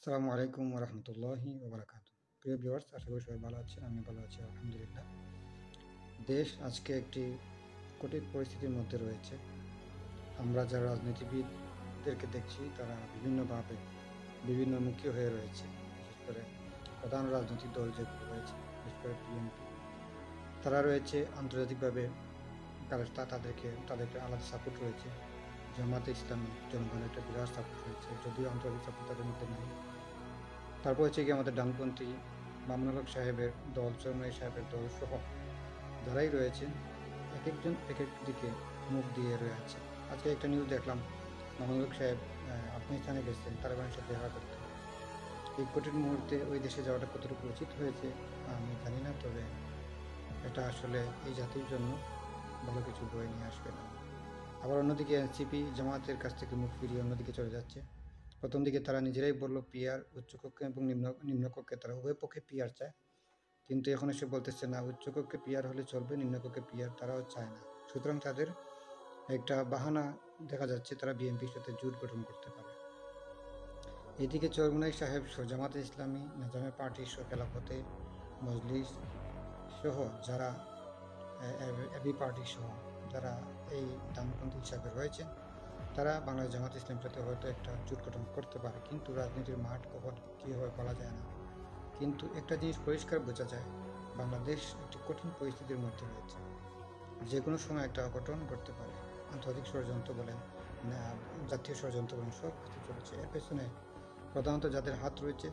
আসসালামু আলাইকুম রহমতুল্লাহি ওবরাকাতু। প্রিয় ভিউয়ার্স, আশা করি সবাই ভালো আছেন। আমি ভালো আছি আলহামদুলিল্লাহ। দেশ আজকে একটি কঠিন পরিস্থিতির মধ্যে রয়েছে। আমরা যারা রাজনীতিবিদদেরকে দেখছি তারা বিভিন্নভাবে বিভিন্নমুখী হয়ে রয়েছে। বিশেষ করে প্রধান রাজনৈতিক দল যেগুলো রয়েছে, বিশেষ করে বিএনপি, তারা রয়েছে আন্তর্জাতিকভাবে তাদেরকে আলাদা সাপোর্ট রয়েছে। জামাতে ইসলামী জনগণের একটা বিরাট সাপোর্ট রয়েছে, যদিও আন্তর্জাতিক সাপোর্ট তাদের মধ্যে নেই। তারপর হচ্ছে কি আমাদের ডানপন্থী মামুনুল হক সাহেবের দল, চরমনাই সাহেবের দল সহ যারাই রয়েছেন, এক একজন এক এক দিকে মুখ দিয়ে রয়েছে। আজকে একটা নিউজ দেখলাম, মামুনুল হক সাহেব আফগানিস্তানে গেছেন তালেবানের সাথে দেখা করতে। এই কঠিন মুহূর্তে ওই দেশে যাওয়াটা কতটুকু উচিত হয়েছে আমি জানি না, তবে এটা আসলে এই জাতির জন্য ভালো কিছু বয়ে নিয়ে আসবে না। আবার অন্যদিকে এনসিপি জামাতের কাছ থেকে মুখ ফিরিয়ে অন্যদিকে চলে যাচ্ছে। প্রথম দিকে তারা নিজেরাই বলল পিআর, উচ্চকক্ষে এবং নিম্নকক্ষে তারা উভয় পক্ষে পিআর চায়, কিন্তু এখন এসে বলতেছে না উচ্চকক্ষে পিআর হলে চলবে, নিম্নকক্ষে পিআর তারাও চায় না। সুতরাং তাদের একটা বাহানা দেখা যাচ্ছে, তারা বিএনপির সাথে জোট গঠন করতে পারে। এদিকে চরমুনাই সাহেব জামাতে ইসলামী, নিজামের পার্টি সহ খেলাফতে মজলিস সহ যারা এবি পার্টি সহ যারা এই ডানপন্থী হিসাবে রয়েছেন, তারা বাংলাদেশ জামাত ইসলামের সাথে হয়তো একটা জোট গঠন করতে পারে, কিন্তু রাজনীতির মাঠ কখন কী হবে বলা যায় না। কিন্তু একটা জিনিস পরিষ্কার বোঝা যায়, বাংলাদেশ একটি কঠিন পরিস্থিতির মধ্যে রয়েছে। যে কোনো সময় একটা অঘটন ঘটতে পারে। আন্তর্জাতিক ষড়যন্ত্র বলেন, জাতীয় ষড়যন্ত্র বলেন, সব কিছু চলছে। এর পেছনে প্রধানত যাদের হাত রয়েছে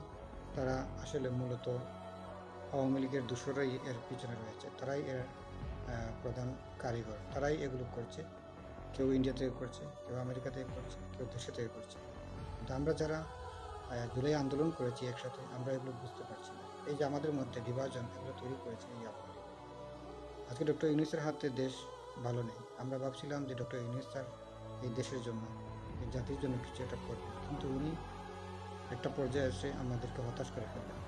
তারা আসলে মূলত আওয়ামী লীগের দূষরাই এর পিছনে রয়েছে। তারাই এর প্রধান কারিগর, তারাই এগুলো করছে। কেউ ইন্ডিয়া থেকে করছে, কেউ আমেরিকা থেকে করছে, কেউ দেশে থেকে করছে। কিন্তু আমরা যারা জুলাই আন্দোলন করেছি একসাথে, আমরা এগুলো বুঝতে পারছি না। এই যে আমাদের মধ্যে বিভাজন, এগুলো তৈরি করেছে এই আওয়ামী লীগ। আজকে ডক্টর ইউনূসের হাতে দেশ ভালো নেই। আমরা ভাবছিলাম যে ডক্টর ইউনূস স্যার এই দেশের জন্য, এই জাতির জন্য কিছু একটা করবে, কিন্তু উনি একটা পর্যায়ে এসে আমাদেরকে হতাশ করে ফেললেন।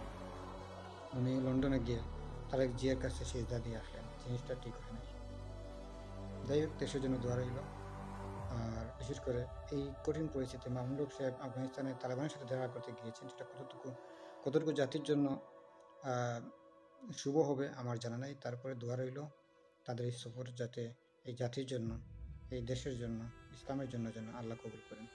উনি লন্ডনে গিয়ে তারেক জিয়ার কাছে সেজদা দিয়ে আসলেন, জিনিসটা ঠিক হয় নাই। যাই হোক, দেশের জন্য দোয়া রইল। আর বিশেষ করে এই কঠিন পরিস্থিতি মামুনুল হক সাহেব আফগানিস্তানে তালেবানের সাথে দেখা করতে গিয়েছেন, সেটা কতটুকু জাতির জন্য শুভ হবে আমার জানা নাই। তারপরে দোয়া রইল তাদের এই সফর যাতে এই জাতির জন্য, এই দেশের জন্য, ইসলামের জন্য যেন আল্লাহ কবুল করেন।